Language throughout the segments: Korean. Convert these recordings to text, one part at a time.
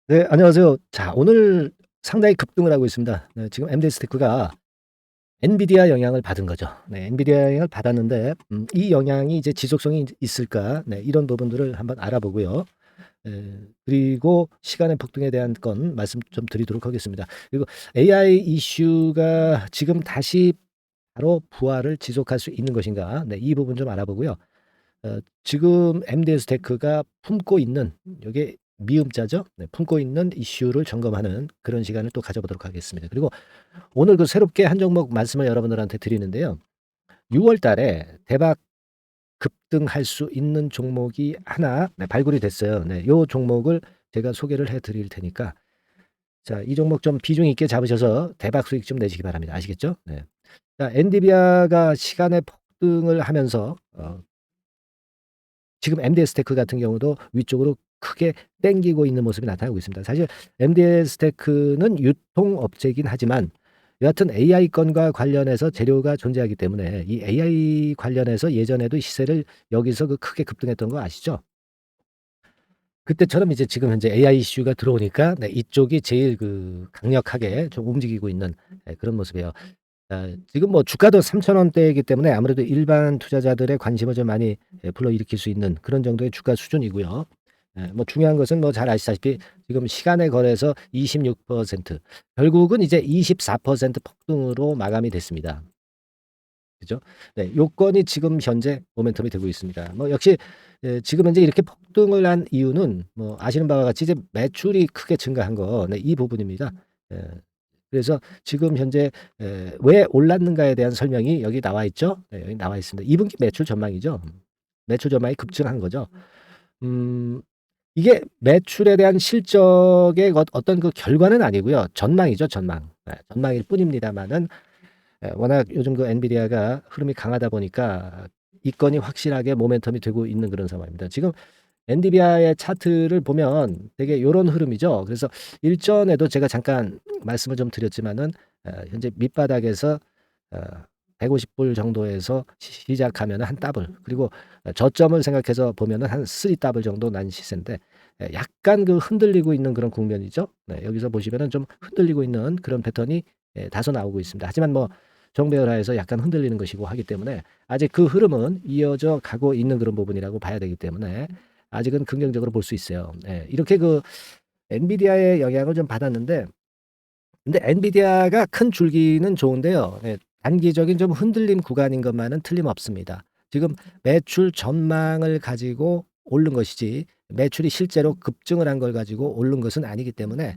네, 안녕하세요. 자, 오늘 상당히 급등을 하고 있습니다. 네, 지금 MD스테크가 엔비디아 영향을 받은 거죠. 네, 엔비디아 영향을 받았는데 이 영향이 이제 지속성이 있을까? 네, 이런 부분들을 한번 알아보고요. 그리고 시간의 폭등에 대한 건 말씀 좀 드리도록 하겠습니다. 그리고 AI 이슈가 지금 다시 바로 부활을 지속할 수 있는 것인가? 네, 이 부분 좀 알아보고요. 지금 MD스테크가 품고 있는 요게 미음자죠. 네, 품고 있는 이슈를 점검하는 그런 시간을 또 가져보도록 하겠습니다. 그리고 오늘 그 새롭게 한 종목 말씀을 여러분들한테 드리는데요. 6월 달에 대박 급등할 수 있는 종목이 하나 발굴이 됐어요. 네, 요 종목을 제가 소개를 해 드릴 테니까 자, 이 종목 좀 비중 있게 잡으셔서 대박 수익 좀 내시기 바랍니다. 아시겠죠? 네. 자, 엔비디아가 시간의 폭등을 하면서 지금 MD스테크 같은 경우도 위쪽으로 크게 땡기고 있는 모습이 나타나고 있습니다. 사실 MD스테크는 유통업체이긴 하지만 여하튼 AI 건과 관련해서 재료가 존재하기 때문에 이 AI 관련해서 예전에도 시세를 여기서 그 크게 급등했던 거 아시죠? 그때처럼 이제 지금 현재 AI 이슈가 들어오니까 네, 이쪽이 제일 그 강력하게 좀 움직이고 있는 그런 모습이에요. 지금 뭐 주가도 3,000원대이기 때문에 아무래도 일반 투자자들의 관심을 좀 많이 불러일으킬 수 있는 그런 정도의 주가 수준이고요. 뭐 중요한 것은 뭐 잘 아시다시피 지금 시간에 걸해서 26% 결국은 이제 24% 폭등으로 마감이 됐습니다. 그죠? 네, 요건이 지금 현재 모멘텀이 되고 있습니다. 뭐 역시 지금 현재 이렇게 폭등을 한 이유는 뭐 아시는 바와 같이 이제 매출이 크게 증가한 거, 네, 이 부분입니다. 예, 그래서 지금 현재 왜 올랐는가에 대한 설명이 여기 나와 있죠. 네, 여기 나와 있습니다. 2분기 매출 전망이죠. 매출 전망이 급증한 거죠. 음, 이게 매출에 대한 실적의 어떤 그 결과는 아니고요. 전망이죠, 전망. 전망일 뿐입니다만은 워낙 요즘 그 엔비디아가 흐름이 강하다 보니까 이 건이 확실하게 모멘텀이 되고 있는 그런 상황입니다. 지금 엔비디아의 차트를 보면 되게 요런 흐름이죠. 그래서 일전에도 제가 잠깐 말씀을 좀 드렸지만은 현재 밑바닥에서 어 150불 정도에서 시작하면은 한 더블 그리고 저점을 생각해서 보면은 한 3 더블 정도 난 시세인데 약간 그 흔들리고 있는 그런 국면이죠. 네, 여기서 보시면은 좀 흔들리고 있는 그런 패턴이 다소 나오고 있습니다. 하지만 뭐 정배열하에서 약간 흔들리는 것이고 하기 때문에 아직 그 흐름은 이어져 가고 있는 그런 부분이라고 봐야 되기 때문에 아직은 긍정적으로 볼 수 있어요. 이렇게 그 엔비디아의 영향을 좀 받았는데 근데 엔비디아가 큰 줄기는 좋은데요. 단기적인 좀 흔들림 구간인 것만은 틀림없습니다. 지금 매출 전망을 가지고 오른 것이지 매출이 실제로 급증을 한 걸 가지고 오른 것은 아니기 때문에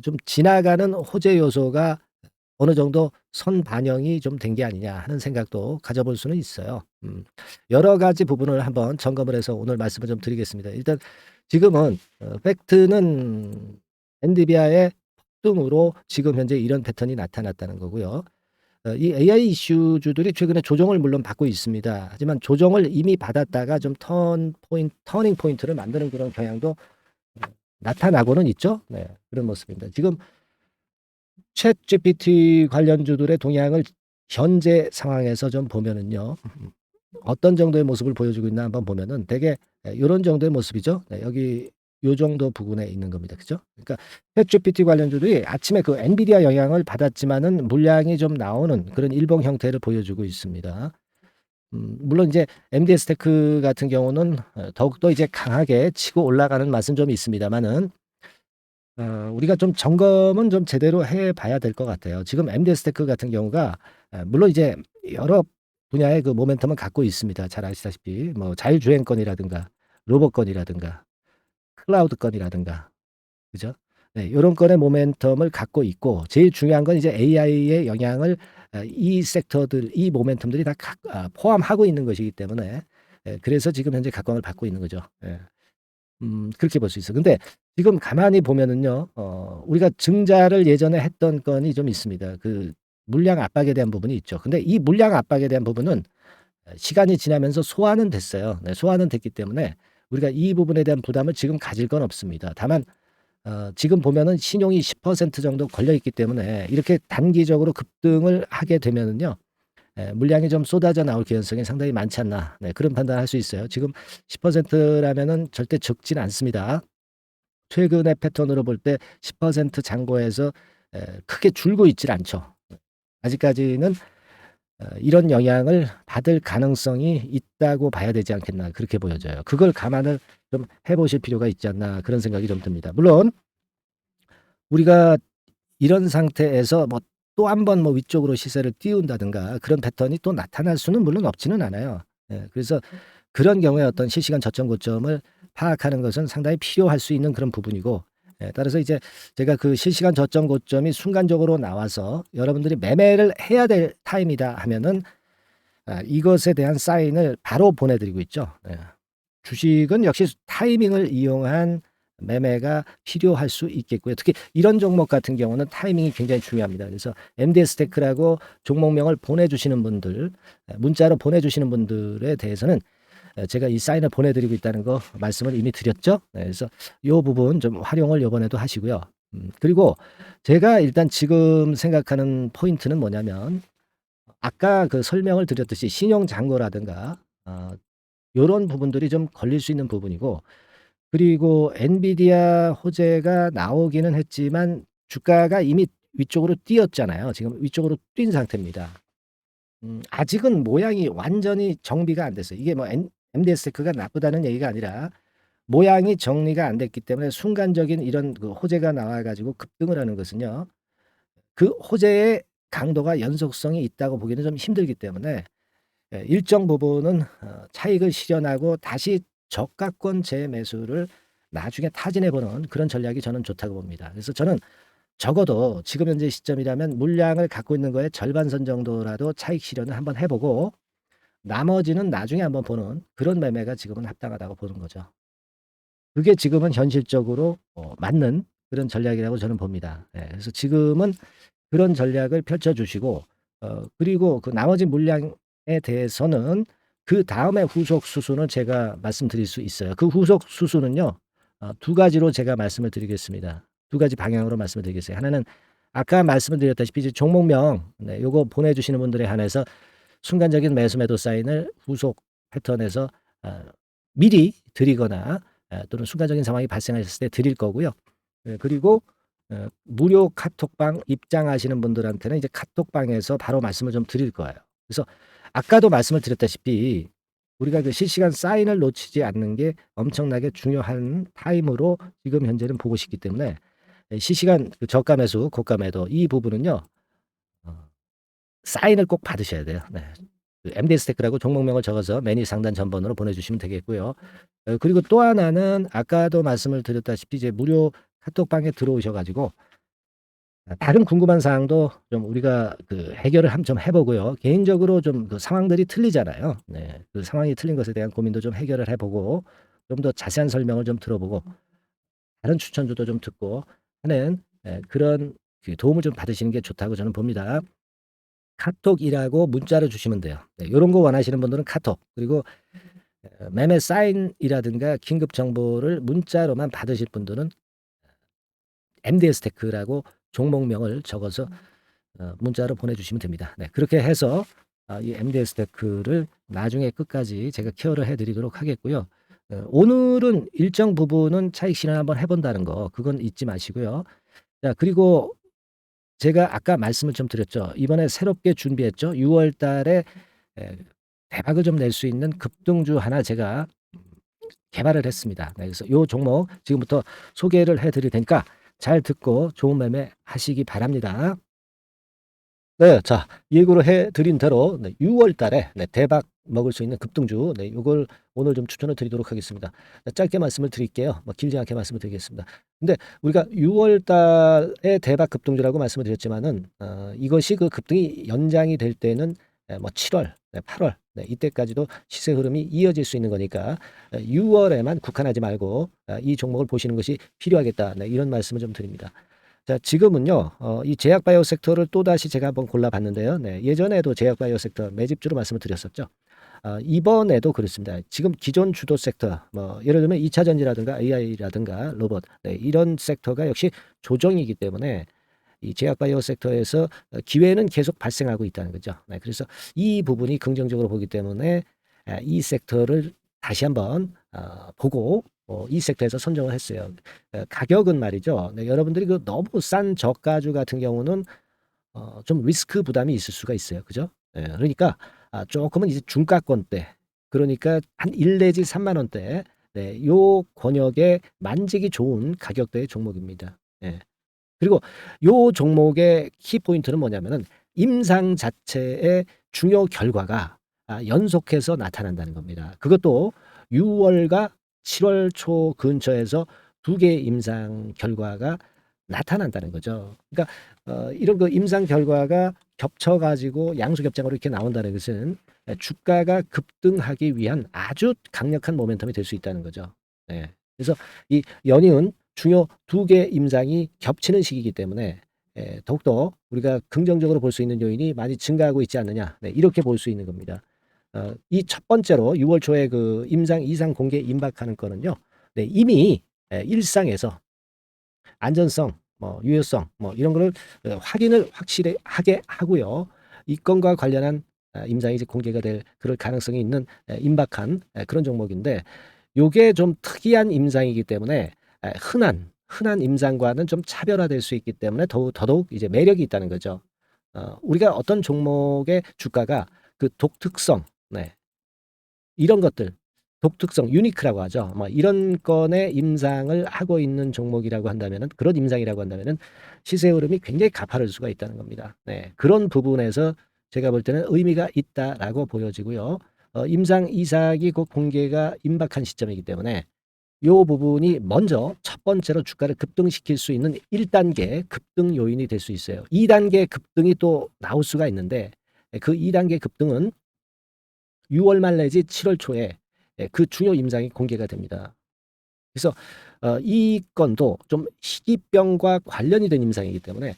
좀 지나가는 호재 요소가 어느 정도 선반영이 좀 된 게 아니냐 하는 생각도 가져볼 수는 있어요. 여러 가지 부분을 한번 점검을 해서 오늘 말씀을 좀 드리겠습니다. 일단 지금은 팩트는 엔비디아의 폭등으로 지금 현재 이런 패턴이 나타났다는 거고요. 이 AI 이슈주들이 최근에 조정을 물론 받고 있습니다. 하지만 조정을 이미 받았다가 좀 터닝 포인트를 만드는 그런 경향도 나타나고는 있죠. 네, 그런 모습입니다. 지금 챗GPT 관련주들의 동향을 현재 상황에서 좀 보면은요. 어떤 정도의 모습을 보여주고 있나 한번 보면은 되게 요런 정도의 모습이죠. 네, 여기 요 정도 부근에 있는 겁니다. 그죠? 그러니까 챗GPT 관련주들이 아침에 그 엔비디아 영향을 받았지만은 물량이 좀 나오는 그런 일봉 형태를 보여주고 있습니다. 물론 이제 MD스테크 같은 경우는 더욱더 이제 강하게 치고 올라가는 맛은 좀 있습니다만은 우리가 좀 점검은 좀 제대로 해 봐야 될 것 같아요. 지금 MD스테크 같은 경우가 물론 이제 여러 분야의 그 모멘텀은 갖고 있습니다. 잘 아시다시피 뭐 자율주행권이라든가 로봇권이라든가 클라우드권이라든가 그죠? 네, 요런 건의 모멘텀을 갖고 있고 제일 중요한 건 이제 AI의 영향을 이 섹터들 이 모멘텀들이 다 포함하고 있는 것이기 때문에 그래서 지금 현재 각광을 받고 있는 거죠. 그렇게 볼 수 있어요. 근데 지금 가만히 보면은요. 우리가 증자를 예전에 했던 건이 좀 있습니다. 그 물량 압박에 대한 부분이 있죠. 근데 이 물량 압박에 대한 부분은 시간이 지나면서 소화는 됐어요. 네, 소화는 됐기 때문에 우리가 이 부분에 대한 부담을 지금 가질 건 없습니다. 다만 지금 보면은 신용이 10% 정도 걸려 있기 때문에 이렇게 단기적으로 급등을 하게 되면은요. 물량이 좀 쏟아져 나올 개연성이 상당히 많지 않나. 네, 그런 판단을 할 수 있어요. 지금 10% 라면은 절대 적진 않습니다. 최근의 패턴으로 볼 때 10% 잔고에서 크게 줄고 있질 않죠. 아직까지는 이런 영향을 받을 가능성이 있다고 봐야 되지 않겠나 그렇게 보여져요. 그걸 감안을 좀 해보실 필요가 있지 않나 그런 생각이 좀 듭니다. 물론 우리가 이런 상태에서 뭐 또 한 번 뭐 위쪽으로 시세를 띄운다든가 그런 패턴이 또 나타날 수는 물론 없지는 않아요. 그래서 그런 경우에 어떤 실시간 저점 고점을 파악하는 것은 상당히 필요할 수 있는 그런 부분이고, 따라서 이제 제가 그 실시간 저점 고점이 순간적으로 나와서 여러분들이 매매를 해야 될 타임이다 하면은 이것에 대한 사인을 바로 보내드리고 있죠. 주식은 역시 타이밍을 이용한 매매가 필요할 수 있겠고요. 특히 이런 종목 같은 경우는 타이밍이 굉장히 중요합니다. 그래서 MDS 테크라고 종목명을 보내주시는 분들, 문자로 보내주시는 분들에 대해서는 제가 이 사인을 보내드리고 있다는 거 말씀을 이미 드렸죠. 그래서 이 부분 좀 활용을 이번에도 하시고요. 그리고 제가 일단 지금 생각하는 포인트는 뭐냐면 아까 그 설명을 드렸듯이 신용잔고라든가 요런 부분들이 좀 걸릴 수 있는 부분이고, 그리고 엔비디아 호재가 나오기는 했지만 주가가 이미 위쪽으로 뛰었잖아요. 지금 위쪽으로 뛴 상태입니다. 아직은 모양이 완전히 정비가 안 됐어요. 이게 뭐 MDS 테크가 나쁘다는 얘기가 아니라 모양이 정리가 안 됐기 때문에 순간적인 이런 그 호재가 나와 가지고 급등을 하는 것은요, 그 호재의 강도가 연속성이 있다고 보기는 좀 힘들기 때문에 일정 부분은 차익을 실현하고 다시 저가권 재매수를 나중에 타진해 보는 그런 전략이 저는 좋다고 봅니다. 그래서 저는 적어도 지금 현재 시점이라면 물량을 갖고 있는 거에 절반 선 정도라도 차익 실현을 한번 해보고 나머지는 나중에 한번 보는 그런 매매가 지금은 합당하다고 보는 거죠. 그게 지금은 현실적으로 맞는 그런 전략이라고 저는 봅니다. 그래서 지금은 그런 전략을 펼쳐주시고, 그리고 그 나머지 물량에 대해서는 그 다음에 후속 수순을 제가 말씀드릴 수 있어요. 그 후속 수순은요, 두 가지로 제가 말씀을 드리겠습니다. 두 가지 방향으로 말씀을 드리겠어요. 하나는 아까 말씀을 드렸다시피 이제 종목명, 요거 보내주시는 분들에 한해서 순간적인 매수 매도 사인을 후속 패턴에서 미리 드리거나 또는 순간적인 상황이 발생하셨을 때 드릴 거고요. 그리고 무료 카톡방 입장하시는 분들한테는 이제 카톡방에서 바로 말씀을 좀 드릴 거예요. 그래서 아까도 말씀을 드렸다시피 우리가 그 실시간 사인을 놓치지 않는 게 엄청나게 중요한 타임으로 지금 현재는 보고 있기 때문에 실시간 그 저가 매수, 고가 매도 이 부분은요, 사인을 꼭 받으셔야 돼요. 그 MD 스태크라고 종목명을 적어서 매니 상단 전번으로 보내주시면 되겠고요. 그리고 또 하나는 아까도 말씀을 드렸다시피 이제 무료 카톡방에 들어오셔가지고 다른 궁금한 사항도 좀 우리가 그 해결을 좀 해보고요. 개인적으로 좀 그 상황들이 틀리잖아요. 그 상황이 틀린 것에 대한 고민도 좀 해결을 해보고 좀 더 자세한 설명을 좀 들어보고 다른 추천주도 좀 듣고 하는 그런 그 도움을 좀 받으시는 게 좋다고 저는 봅니다. 카톡이라고 문자를 주시면 돼요. 요런 거 원하시는 분들은 카톡, 그리고 매매 사인이라든가 긴급 정보를 문자로만 받으실 분들은 MDS 테크라고 종목명을 적어서 문자로 보내주시면 됩니다. 그렇게 해서 이 MDS 테크를 나중에 끝까지 제가 케어를 해드리도록 하겠고요. 오늘은 일정 부분은 차익 실현 한번 해본다는 거 그건 잊지 마시고요. 자, 그리고 제가 아까 말씀을 좀 드렸죠. 이번에 새롭게 준비했죠. 6월 달에 대박을 좀 낼 수 있는 급등주 하나 제가 개발을 했습니다. 그래서 요 종목 지금부터 소개를 해드릴 테니까 잘 듣고 좋은 매매 하시기 바랍니다. 자, 예고를 해드린 대로 6월 달에 대박 먹을 수 있는 급등주, 요걸 오늘 좀 추천을 드리도록 하겠습니다. 짧게 말씀을 드릴게요. 뭐 길지 않게 말씀을 드리겠습니다. 근데 우리가 6월 달에 대박 급등주라고 말씀을 드렸지만은, 이것이 그 급등이 연장이 될 때는 뭐 7월, 8월, 이때까지도 시세 흐름이 이어질 수 있는 거니까 6월에만 국한하지 말고 이 종목을 보시는 것이 필요하겠다. 이런 말씀을 좀 드립니다. 자, 지금은요, 이 제약바이오 섹터를 또다시 제가 한번 골라봤는데요. 예전에도 제약바이오 섹터 매집주로 말씀을 드렸었죠. 이번에도 그렇습니다. 지금 기존 주도 섹터, 뭐, 예를 들면 2차 전지라든가 AI라든가 로봇, 이런 섹터가 역시 조정이기 때문에 이 제약바이오 섹터에서 기회는 계속 발생하고 있다는 거죠. 그래서 이 부분이 긍정적으로 보기 때문에 이 섹터를 다시 한번 보고 이 섹터에서 선정을 했어요. 가격은 말이죠. 네, 여러분들이 그 너무 싼 저가주 같은 경우는 좀 리스크 부담이 있을 수가 있어요. 그죠? 예, 그러니까 조금은 이제 중가권대, 그러니까 한 1 내지 3만 원대, 네, 요 권역에 만지기 좋은 가격대의 종목입니다. 예. 그리고 요 종목의 키포인트는 뭐냐면은 임상 자체의 중요 결과가 연속해서 나타난다는 겁니다. 그것도 6월과 7월 초 근처에서 2개의 임상 결과가 나타난다는 거죠. 그러니까 이런 그 임상 결과가 겹쳐 가지고 양수겹장으로 이렇게 나온다는 것은 주가가 급등하기 위한 아주 강력한 모멘텀이 될 수 있다는 거죠. 예. 그래서 이 연이은 중요 2개 임상이 겹치는 시기이기 때문에 더욱더 우리가 긍정적으로 볼 수 있는 요인이 많이 증가하고 있지 않느냐. 네, 이렇게 볼 수 있는 겁니다. 이 첫 번째로 6월 초에 그 임상 이상 공개 임박하는 거는요. 네, 이미 일상에서 안전성, 뭐 유효성, 뭐 이런 거를 확인을 확실히 하게 하고요. 이 건과 관련한 임상이 이제 공개가 될 그럴 가능성이 있는 임박한 그런 종목인데, 요게 좀 특이한 임상이기 때문에 흔한 임상과는 좀 차별화될 수 있기 때문에 더더욱 이제 매력이 있다는 거죠. 우리가 어떤 종목의 주가가 그 독특성, 네, 이런 것들, 독특성, 유니크라고 하죠. 뭐 이런 건의 임상을 하고 있는 종목이라고 한다면은, 그런 임상이라고 한다면은 시세 흐름이 굉장히 가파를 수가 있다는 겁니다. 네, 그런 부분에서 제가 볼 때는 의미가 있다라고 보여지고요. 임상 이삭이 곧 공개가 임박한 시점이기 때문에 요 부분이 먼저 첫 번째로 주가를 급등시킬 수 있는 1단계 급등 요인이 될 수 있어요. 2단계 급등이 또 나올 수가 있는데, 그 2단계 급등은 6월 말 내지 7월 초에 그 중요 임상이 공개가 됩니다. 그래서 이 건도 좀 희귀병과 관련이 된 임상이기 때문에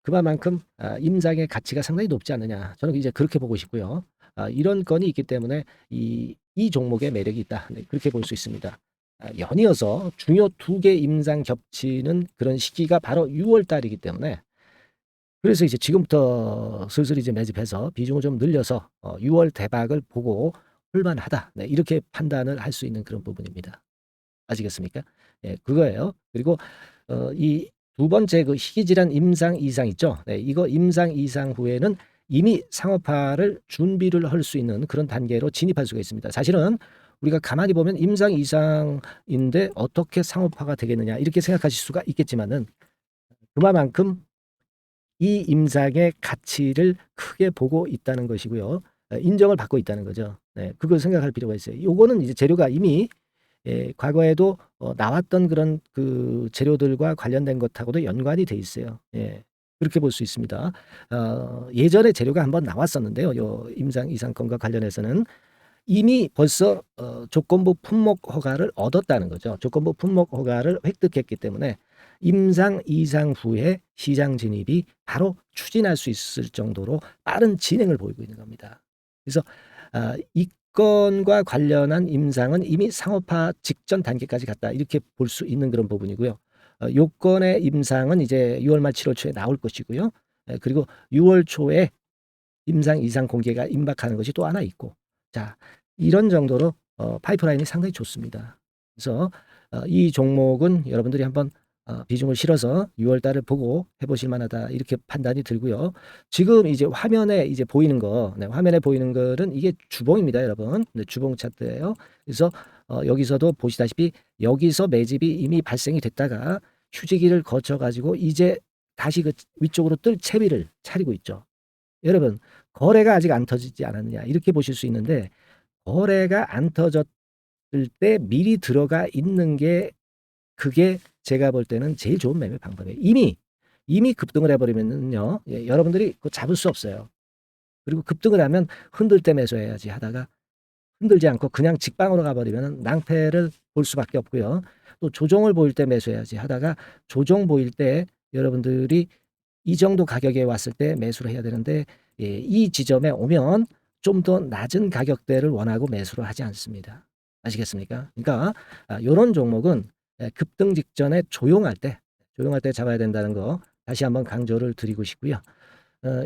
그만큼 임상의 가치가 상당히 높지 않느냐. 저는 이제 그렇게 보고 싶고요. 이런 건이 있기 때문에 이 종목의 매력이 있다. 네, 그렇게 볼 수 있습니다. 연이어서 중요 2개 임상 겹치는 그런 시기가 바로 6월 달이기 때문에, 그래서 이제 지금부터 슬슬 이제 매집해서 비중을 좀 늘려서 6월 대박을 보고 홀만하다. 네, 이렇게 판단을 할 수 있는 그런 부분입니다. 아시겠습니까? 예, 그거예요. 그리고 이 두 번째 그 희귀질환 임상 이상 있죠. 네, 이거 임상 이상 후에는 이미 상업화를 준비를 할 수 있는 그런 단계로 진입할 수가 있습니다. 사실은 우리가 가만히 보면 임상 이상인데 어떻게 상업화가 되겠느냐 이렇게 생각하실 수가 있겠지만은, 그만큼 이 임상의 가치를 크게 보고 있다는 것이고요. 인정을 받고 있다는 거죠. 네, 그걸 생각할 필요가 있어요. 요거는 이제 재료가 이미 과거에도 나왔던 그런 그 재료들과 관련된 것하고도 연관이 돼 있어요. 예. 그렇게 볼 수 있습니다. 예전에 재료가 한번 나왔었는데요. 요 임상 이상권과 관련해서는 이미 벌써 조건부 품목 허가를 얻었다는 거죠. 조건부 품목 허가를 획득했기 때문에 임상 이상 후에 시장 진입이 바로 추진할 수 있을 정도로 빠른 진행을 보이고 있는 겁니다. 그래서 이 건과 관련한 임상은 이미 상업화 직전 단계까지 갔다, 이렇게 볼 수 있는 그런 부분이고요. 요건의 임상은 이제 6월 말 7월 초에 나올 것이고요. 그리고 6월 초에 임상 이상 공개가 임박하는 것이 또 하나 있고, 자, 이런 정도로 파이프라인이 상당히 좋습니다. 그래서 이 종목은 여러분들이 한번 비중을 실어서 6월 달을 보고 해보실 만하다, 이렇게 판단이 들고요. 지금 이제 화면에 이제 보이는 거, 네, 화면에 보이는 거는 이게 주봉입니다, 여러분. 네, 주봉 차트예요. 그래서 여기서도 보시다시피 여기서 매집이 이미 발생이 됐다가 휴지기를 거쳐 가지고 이제 다시 그 위쪽으로 뜰 채비를 차리고 있죠. 여러분, 거래가 아직 안 터지지 않았느냐 이렇게 보실 수 있는데, 거래가 안 터졌을 때 미리 들어가 있는 게, 그게 제가 볼 때는 제일 좋은 매매 방법이에요. 이미 급등을 해버리면요, 여러분들이 그거 잡을 수 없어요. 그리고 급등을 하면 흔들 때 매수해야지 하다가 흔들지 않고 그냥 직방으로 가버리면 낭패를 볼 수밖에 없고요. 또 조정을 보일 때 매수해야지 하다가 조정 보일 때 여러분들이 이 정도 가격에 왔을 때 매수를 해야 되는데, 이 지점에 오면 좀 더 낮은 가격대를 원하고 매수를 하지 않습니다. 아시겠습니까? 그러니까 요런 종목은 급등 직전에 조용할 때 잡아야 된다는 거 다시 한번 강조를 드리고 싶고요.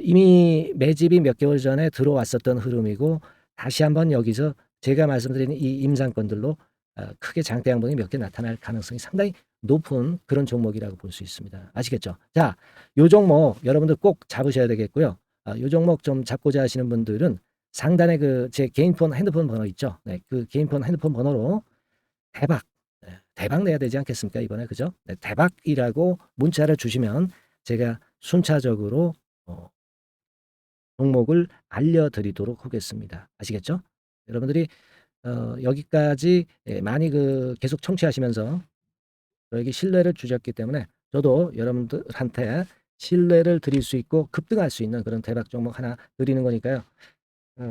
이미 매집이 몇 개월 전에 들어왔었던 흐름이고, 다시 한번 여기서 제가 말씀드린 이 임상권들로 크게 장대 양봉이 몇 개 나타날 가능성이 상당히 높은 그런 종목이라고 볼 수 있습니다. 아시겠죠? 자, 요 종목 여러분들 꼭 잡으셔야 되겠고요. 요 종목 좀 잡고자 하시는 분들은 상단에 그 제 개인 폰 핸드폰 번호 있죠? 네, 그 개인 폰 핸드폰 번호로 대박, 대박 내야 되지 않겠습니까? 이번에 그죠? 네, 대박이라고 문자를 주시면 제가 순차적으로 종목을 알려드리도록 하겠습니다. 아시겠죠? 여러분들이 여기까지 많이 계속 청취하시면서 저에게 신뢰를 주셨기 때문에 저도 여러분들한테 신뢰를 드릴 수 있고 급등할 수 있는 그런 대박 종목 하나 드리는 거니까요.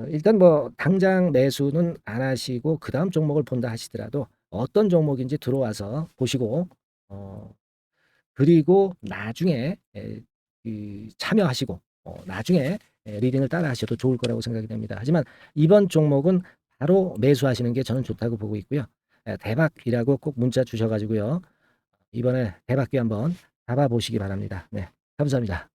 일단 뭐 당장 매수는 안 하시고 그다음 종목을 본다 하시더라도 어떤 종목인지 들어와서 보시고 어 그리고 나중에 참여하시고 나중에 리딩을 따라 하셔도 좋을 거라고 생각이 됩니다. 하지만 이번 종목은 바로 매수하시는 게 저는 좋다고 보고 있고요. 대박이라고 꼭 문자 주셔 가지고요. 이번에 대박기 한번 잡아 보시기 바랍니다. 네. 감사합니다.